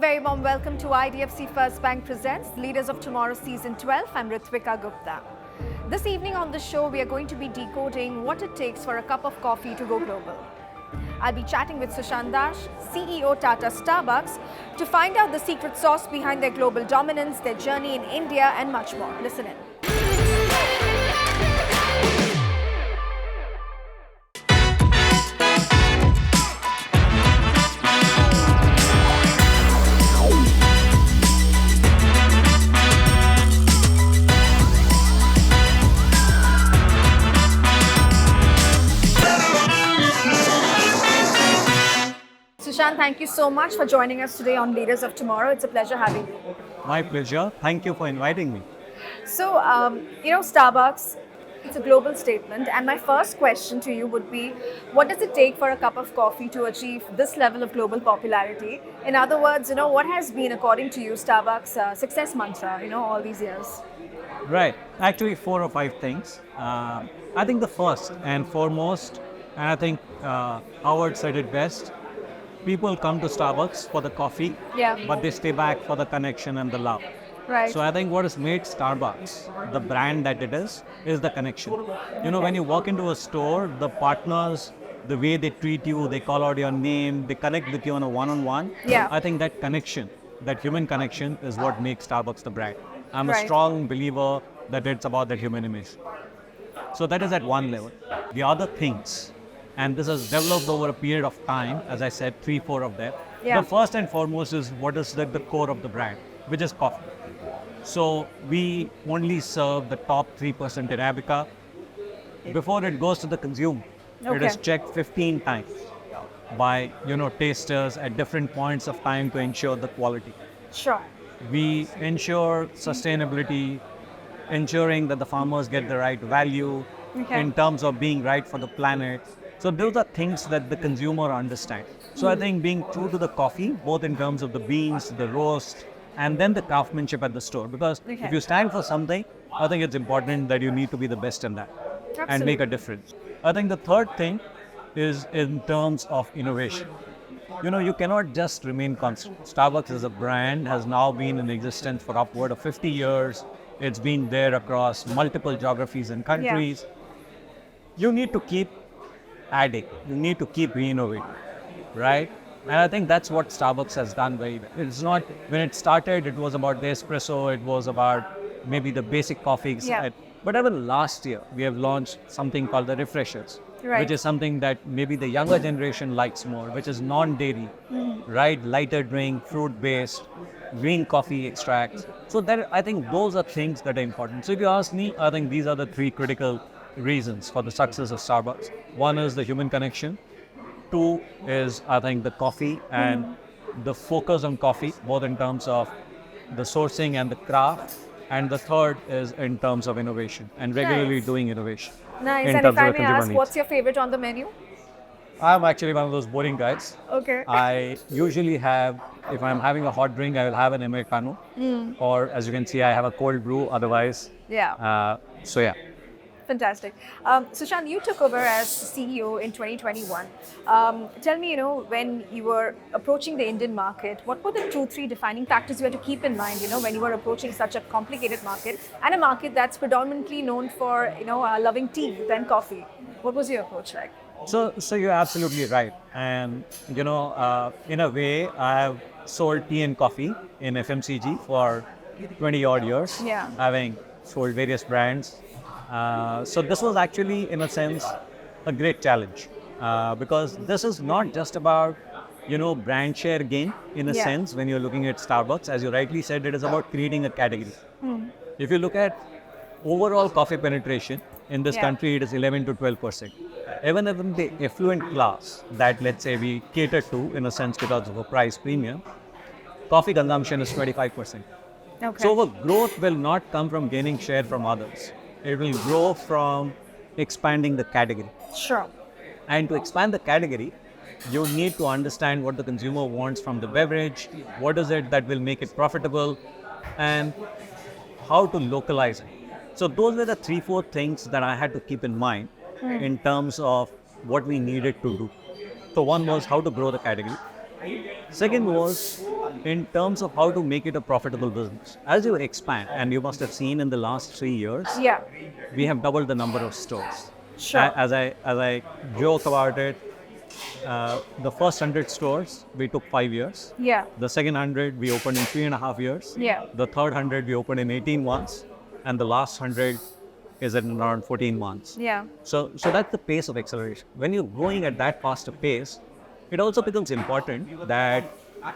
very warm welcome to IDFC First Bank Presents Leaders of Tomorrow Season 12. I'm Ritwika Gupta. This evening on the show, we are going to be decoding what it takes for a cup of coffee to go global. I'll be chatting with Sushant Dash, CEO Tata Starbucks, to find out the secret sauce behind their global dominance, their journey in India, and much more. Listen in. Sushant, thank you so much for joining us today on Leaders of Tomorrow. It's a pleasure having you. My pleasure. Thank you for inviting me. So, Starbucks, it's a global statement. And my first question to you would be, what does it take for a cup of coffee to achieve this level of global popularity? In other words, what has been, according to you, Starbucks' success mantra, all these years? Right. Actually, 4 or 5 things. I think the first and foremost, and I think Howard said it best, people come to Starbucks for the coffee, but they stay back for the connection and the love. Right. So I think what has made Starbucks the brand that it is the connection. When you walk into a store, the partners, the way they treat you, they call out your name, they connect with you on a one-on-one. Yeah. I think that connection, that human connection is what makes Starbucks the brand. I'm Right. a strong believer that it's about the human image. So that is at one level. The other things, and this has developed over a period of time, as I said, 3-4 of them. Yeah. The first and foremost is what is the core of the brand, which is coffee. So we only serve the top 3% in Arabica. Before it goes to the consumer, it is checked 15 times by tasters at different points of time to ensure the quality. Sure. We ensure sustainability, ensuring that the farmers get the right value in terms of being right for the planet. So those are things that the consumer understands. So I think being true to the coffee, both in terms of the beans, the roast, and then the craftsmanship at the store. Because if you stand for something, I think it's important that you need to be the best in that and make a difference. I think the third thing is in terms of innovation. You cannot just remain constant. Starbucks as a brand has now been in existence for upward of 50 years. It's been there across multiple geographies and countries. You need to keep adding. You need to keep renovating, right? And I think that's what Starbucks has done very well. It's not, when it started, it was about the espresso, it was about maybe the basic coffees. Yeah. But even last year, we have launched something called the refreshers, Right. which is something that maybe the younger generation likes more, which is non-dairy, right? Lighter drink, fruit-based, green coffee extracts. So I think those are things that are important. So if you ask me, I think these are the 3 critical reasons for the success of Starbucks. One is the human connection. 2 is, I think, the coffee and the focus on coffee, both in terms of the sourcing and the craft. And the third is in terms of innovation and regularly doing innovation. Nice. In And terms if I of the may consumer ask, needs. what's your favorite on the menu? I'm actually one of those boring guys. Okay. I usually have, if I'm having a hot drink, I will have an Americano. Or as you can see, I have a cold brew otherwise. Yeah. So yeah. Fantastic. Sushant, you took over as CEO in 2021. Tell me, when you were approaching the Indian market, what were the 2-3 defining factors you had to keep in mind, when you were approaching such a complicated market and a market that's predominantly known for, loving tea than coffee? What was your approach like? So you're absolutely right. And, in a way, I have sold tea and coffee in FMCG for 20 odd years, having sold various brands. So this was actually, in a sense, a great challenge because this is not just about, brand share gain in a sense when you're looking at Starbucks. As you rightly said, it is about creating a category. If you look at overall coffee penetration in this country, it is 11 to 12%. Even in the affluent class that, let's say, we cater to in a sense because of a price premium, coffee consumption is 25%. Okay. So our growth will not come from gaining share from others. It will grow from expanding the category. Sure. And to expand the category, you need to understand what the consumer wants from the beverage, what is it that will make it profitable, and how to localize it. So those were the 3-4 things that I had to keep in mind in terms of what we needed to do. So one was how to grow the category. Second was in terms of how to make it a profitable business. As you expand, and you must have seen in the last 3 years, Yeah. we have doubled the number of stores. Sure. As I joke about it, the first 100 stores we took 5 years. Yeah. The second 100 we opened in 3.5 years. Yeah. The third 100 we opened in 18 months, and the last 100 is in around 14 months. Yeah. So that's the pace of acceleration. When you're growing at that faster pace, it also becomes important that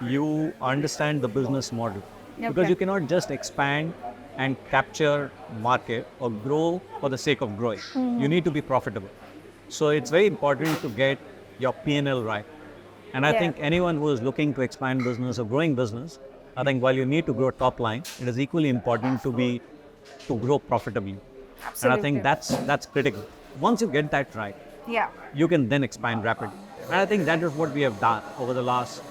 you understand the business model. Because Okay. you cannot just expand and capture market or grow for the sake of growing. You need to be profitable. So it's very important to get your P&L right. And I Yeah. think anyone who is looking to expand business or growing business, I think while you need to grow top line, it is equally important to grow profitably. And I think Absolutely. that's critical. Once you get that right, Yeah. you can then expand rapidly. And I think that is what we have done over the last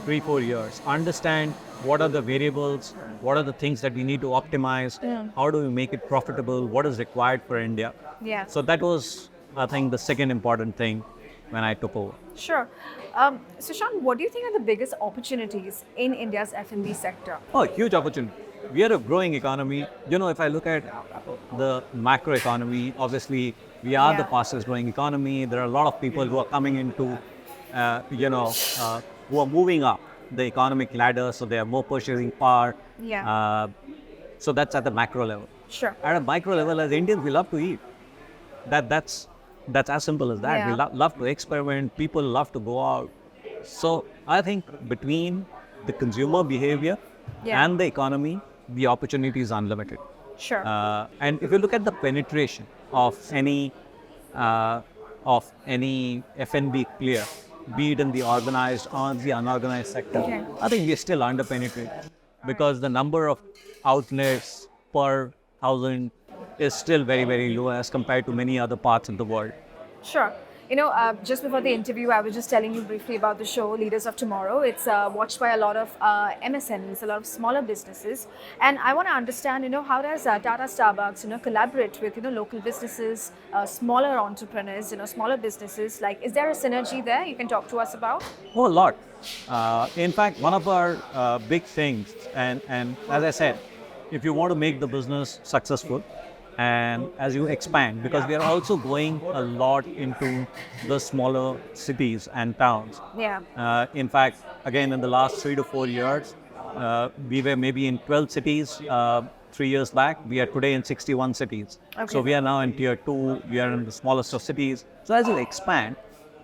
3-4 years. Understand what are the variables, what are the things that we need to optimize, how do we make it profitable, what is required for India. Yeah. So that was, I think, the second important thing when I took over. Sure. Sushant, what do you think are the biggest opportunities in India's F&B sector? Oh, huge opportunity. We are a growing economy. If I look at the macro economy, obviously we are the Yeah. fastest growing economy. There are a lot of people who are coming into, who are moving up the economic ladder, so they have more purchasing power. Yeah. So that's at the macro level. Sure. At a micro level, as Indians, we love to eat. That's as simple as that. Yeah. We love to experiment. People love to go out. So I think between the consumer behavior Yeah. and the economy, the opportunity is unlimited. Sure. And if you look at the penetration of any F&B player, be it in the organized or the unorganized sector, Okay. I think we're still under-penetrated because the number of outlets per thousand is still very, very low as compared to many other parts of the world. Sure. Just before the interview, I was just telling you briefly about the show, Leaders of Tomorrow. It's watched by a lot of MSMEs, a lot of smaller businesses. And I want to understand, how does Tata Starbucks, collaborate with, local businesses, smaller entrepreneurs, smaller businesses? Like, is there a synergy there you can talk to us about? Oh, a lot. In fact, one of our big things, and as I said, if you want to make the business successful, and as you expand, because we are also going a lot into the smaller cities and towns. Yeah. In fact, again, in the last 3 to 4 years, we were maybe in 12 cities 3 years back. We are today in 61 cities. Okay. So we are now in tier 2. We are in the smallest of cities. So as you expand,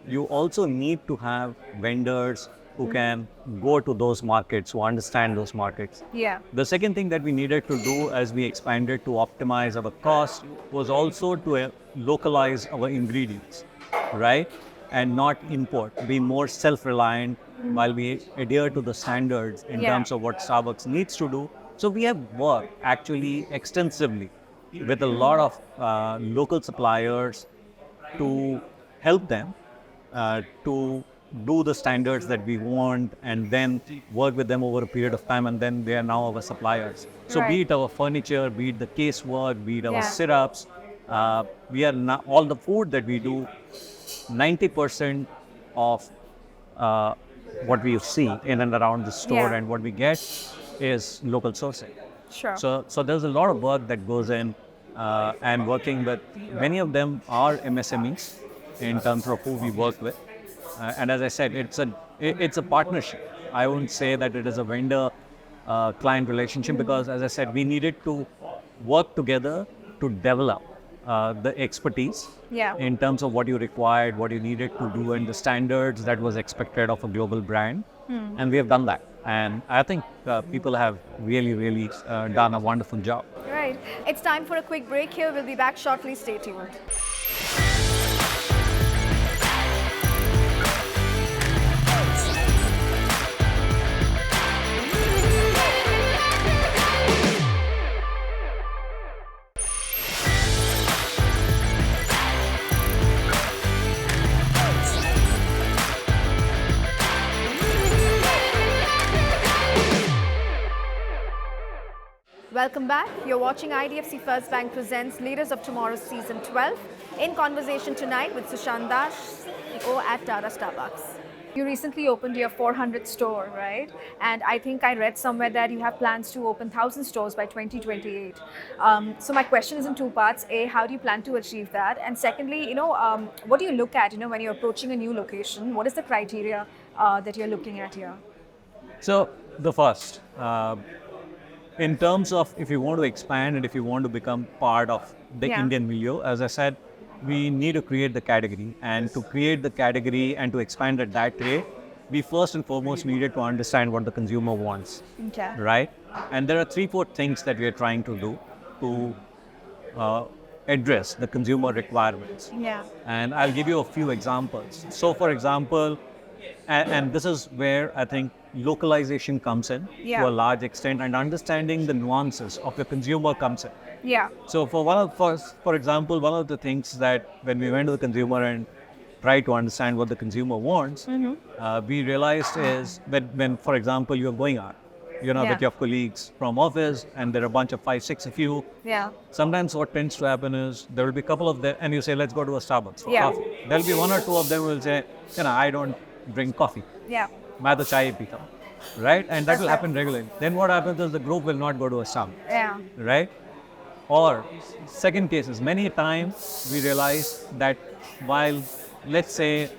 you also need to have vendors who can go to those markets, who understand those markets. Yeah. The second thing that we needed to do as we expanded to optimize our cost was also to localize our ingredients, right? And not import, be more self-reliant while we adhere to the standards in Yeah. terms of what Starbucks needs to do. So we have worked actually extensively with a lot of local suppliers to help them to do the standards that we want and then work with them over a period of time, and then they are now our suppliers. So be Right. it our furniture, be it the casework, be it our Yeah. syrups, we are now, all the food that we do, 90% of what we see in and around the store Yeah. and what we get is local sourcing. Sure. So there's a lot of work that goes in and working with, many of them are MSMEs in terms of who we work with. And as I said, it's a partnership. I wouldn't say that it is a vendor client relationship because, as I said, we needed to work together to develop the expertise Yeah. in terms of what you required, what you needed to do, and the standards that was expected of a global brand. And we have done that. And I think people have really, really done a wonderful job. Right. It's time for a quick break here. We'll be back shortly. Stay tuned. Welcome back. You're watching IDFC First Bank presents Leaders of Tomorrow Season 12. In conversation tonight with Sushant Dash, CEO at Tata Starbucks. You recently opened your 400th store, right? And I think I read somewhere that you have plans to open 1,000 stores by 2028. So my question is in two parts. A, how do you plan to achieve that? And secondly, what do you look at, when you're approaching a new location? What is the criteria that you're looking at here? So the first, in terms of if you want to expand and if you want to become part of the Yeah. Indian milieu, as I said, we need to create the category. And to create the category and to expand it that way, we first and foremost needed to understand what the consumer wants, Okay. right? And there are 3-4 things that we are trying to do to address the consumer requirements. Yeah. And I'll give you a few examples. So, for example, and this is where I think localization comes in Yeah. to a large extent, and understanding the nuances of the consumer comes in. Yeah. So, for example, one of the things that when we went to the consumer and tried to understand what the consumer wants, we realized is when, for example, you're going out, Yeah. with your colleagues from office, and there are a bunch of 5-6 of you. Yeah. Sometimes what tends to happen is there will be a couple of them, and you say, let's go to a Starbucks for Yeah. coffee. There'll be 1 or 2 of them who will say, I don't drink coffee. Yeah. मैं तो चाय पीता हूँ, right? And that That's will right. happen regularly. Then what happens is the group will not go to a Starbucks, Yeah. right? Or second cases, many times we realize that while, let's say,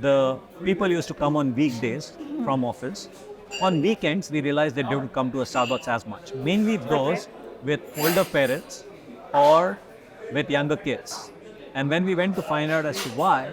the people used to come on weekdays from office, on weekends we realized they don't come to a Starbucks as much. Mainly those with older parents or with younger kids. And when we went to find out as to why,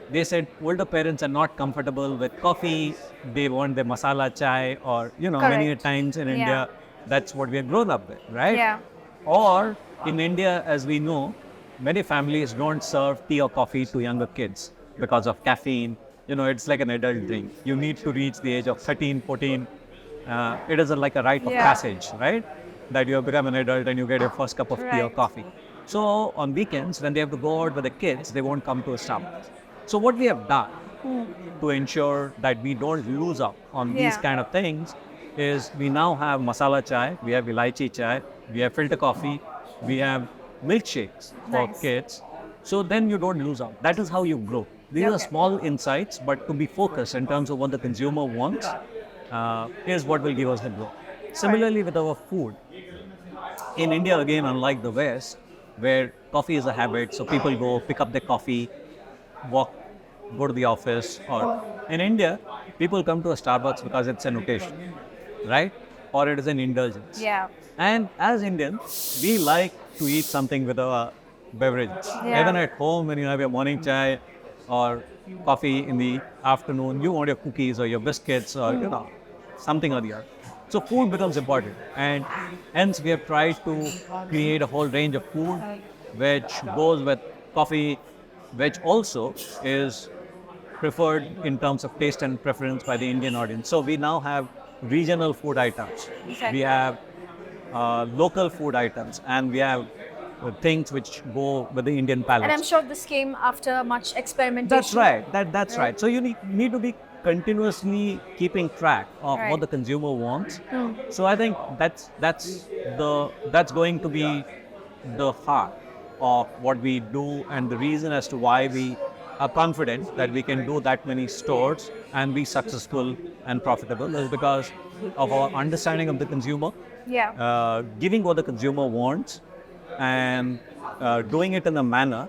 they said older parents are not comfortable with coffee, they want the masala chai, or many Correct. times in Yeah. India, that's what we are grown up with, right? Yeah. Or in India, as we know, many families don't serve tea or coffee to younger kids because of caffeine. It's like an adult drink. You need to reach the age of 13, 14. It is like a rite of Yeah. passage, right? That you have become an adult and you get your first cup of tea or Right. coffee. So on weekends, when they have to go out with the kids, they won't come to a Starbucks. So what we have done to ensure that we don't lose out on these Yeah. kind of things is we now have masala chai, we have elaichi chai, we have filter coffee, we have milkshakes for Nice. kids. So then you don't lose out. That is how you grow. These are Okay. small insights, but to be focused in terms of what the consumer wants is what will give us the growth. Similarly with our food, in India again, unlike the West, where coffee is a habit, so people go pick up their coffee, walk, go to the office, or in India, people come to a Starbucks because it's an occasion, right? Or it is an indulgence. Yeah. And as Indians, we like to eat something with our beverage. Yeah. Even at home, when you have your morning chai or coffee in the afternoon, you want your cookies or your biscuits or something or the other. So food becomes important, and hence we have tried to create a whole range of food which goes with coffee, which also is preferred in terms of taste and preference by the Indian audience. So we now have regional food items, Okay. we have local food items, and we have things which go with the Indian palate. And I'm sure this came after much experimentation. That's right. That's right. So you need to be continuously keeping track of Right. what the consumer wants. So I think that's going to be the heart of what we do, and the reason as to why we are confident that we can do that many stores and be successful and profitable is because of our understanding of the consumer, Yeah. giving what the consumer wants, and doing it in a manner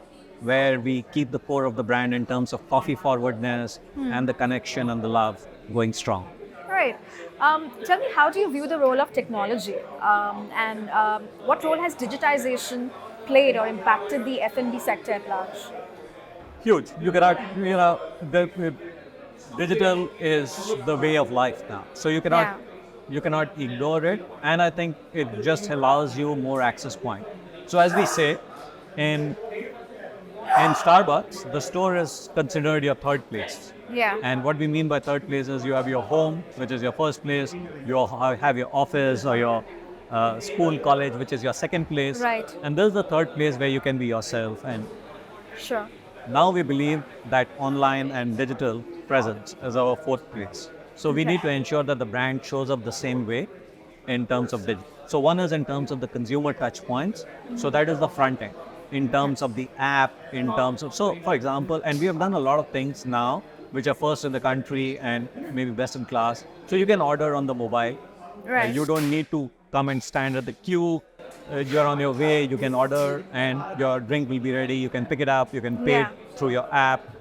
where we keep the core of the brand in terms of coffee forwardness and the connection and the love going strong. Right. Tell me, how do you view the role of technology, and what role has digitization played or impacted the F&B sector at large? Huge. You cannot, the digital is the way of life now. So you cannot ignore it, and I think it just allows you more access point. So as we say, in Starbucks, the store is considered your third place. Yeah. And what we mean by third place is you have your home, which is your first place, you have your office or your school, college, which is your second place. Right. And this is the third place where you can be yourself. And Sure. now we believe that online and digital presence is our fourth place. So we Okay. need to ensure that the brand shows up the same way in terms of digital. So one is in terms of the consumer touch points. So that is the front end. In terms of the app, in terms of, so for example, and we have done a lot of things now which are first in the country and maybe best in class. So you can order on the mobile. Right. You don't need to come and stand at the queue. You're on your way, you can order and your drink will be ready. You can pick it up, you can pay it through your app.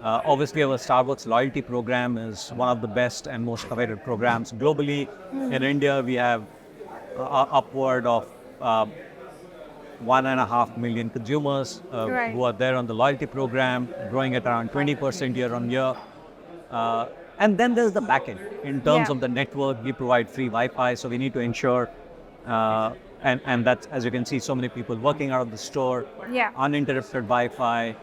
Obviously, our Starbucks loyalty program is one of the best and most coveted programs globally. In India, we have upward of 1.5 million consumers who are there on the loyalty program, growing at around 20% year on year. And then there's the backend. In terms of the network, we provide free Wi-Fi, so we need to ensure, and that's, as you can see, so many people working out of the store, uninterrupted Wi-Fi.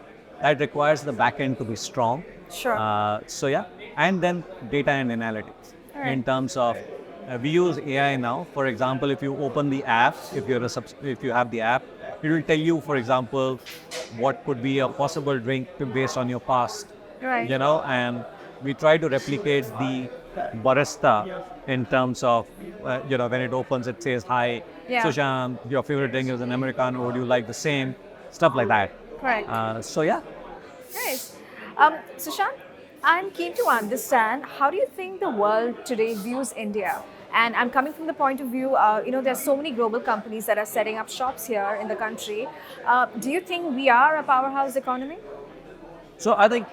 That requires the backend to be strong. Sure. And then data and analytics. In terms of, we use AI now. For example, if you open the app, if you have the app, it will tell you, for example, what could be a possible drink based on your past. Right. And we try to replicate the barista in terms of, when it opens, it says, "Hi, Sushant, your favorite drink is an Americano. Would you like the same?" Stuff like that. Correct. Nice. Sushant, I'm keen to understand, how do you think the world today views India? And I'm coming from the point of view, there's so many global companies that are setting up shops here in the country. Do you think we are a powerhouse economy? So I think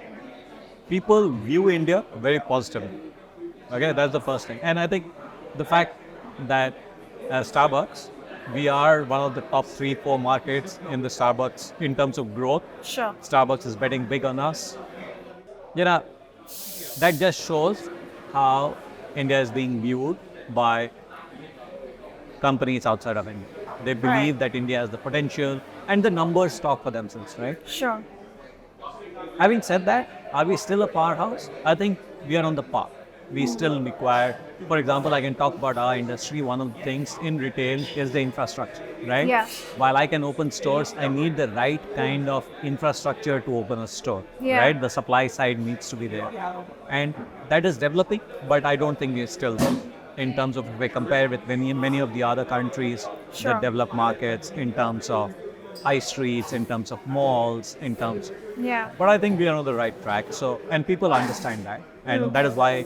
people view India very positively. Okay, that's the first thing. And I think the fact that as Starbucks, we are one of the top 3-4 markets in the Starbucks in terms of growth. Sure. Starbucks is betting big on us. That just shows how India is being viewed by companies outside of India. They believe that India has the potential, and the numbers talk for themselves, right? Sure. Having said that, are we still a powerhouse? I think we are on the path. We still require, for example, I can talk about our industry. One of the things in retail is the infrastructure, right? Yeah. While I can open stores, I need the right kind of infrastructure to open a store, right? The supply side needs to be there. And that is developing, but I don't think we're still there in terms of, if we compare with many of the other countries, the developed markets, in terms of high streets, in terms of malls, in terms. But I think we are on the right track. So, and people understand that, and that is why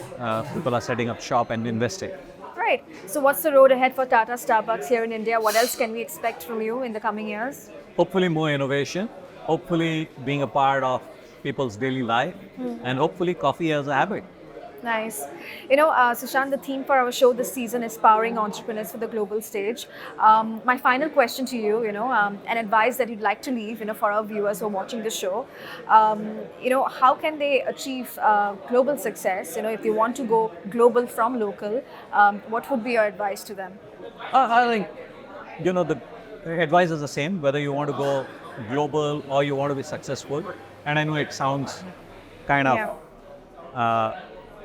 people are setting up shop and investing. Right. So, what's the road ahead for Tata Starbucks here in India? What else can we expect from you in the coming years? Hopefully, more innovation. Hopefully, being a part of people's daily life, and hopefully, coffee as a habit. Nice. Sushant, the theme for our show this season is powering entrepreneurs for the global stage. My final question to you, an advice that you'd like to leave, for our viewers who are watching the show. How can they achieve global success? If they want to go global from local, what would be your advice to them? I think, the advice is the same, whether you want to go global or you want to be successful. And I know it sounds kind of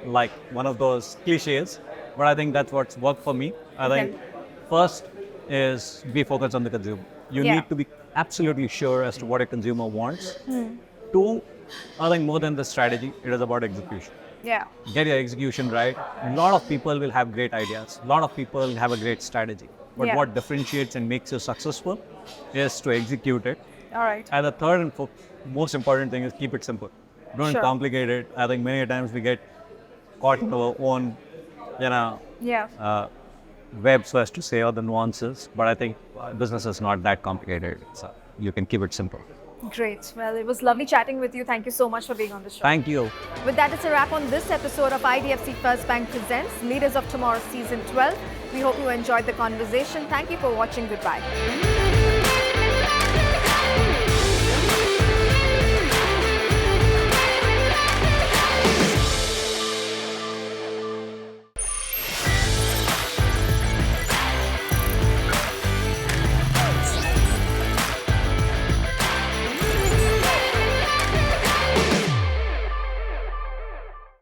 like one of those cliches, but I think that's what's worked for me. I think first is be focused on the consumer. You need to be absolutely sure as to what a consumer wants. Two, I think more than the strategy, it is about execution. Get your execution right. A lot of people will have great ideas. A lot of people have a great strategy. But what differentiates and makes you successful is to execute it. All right. And the third and most important thing is keep it simple. Don't complicate it. I think many times we get caught in our own, web, so as to say, or the nuances. But I think business is not that complicated. So you can keep it simple. Great. Well, it was lovely chatting with you. Thank you so much for being on the show. Thank you. With that, it's a wrap on this episode of IDFC First Bank Presents Leaders of Tomorrow Season 12. We hope you enjoyed the conversation. Thank you for watching. Goodbye.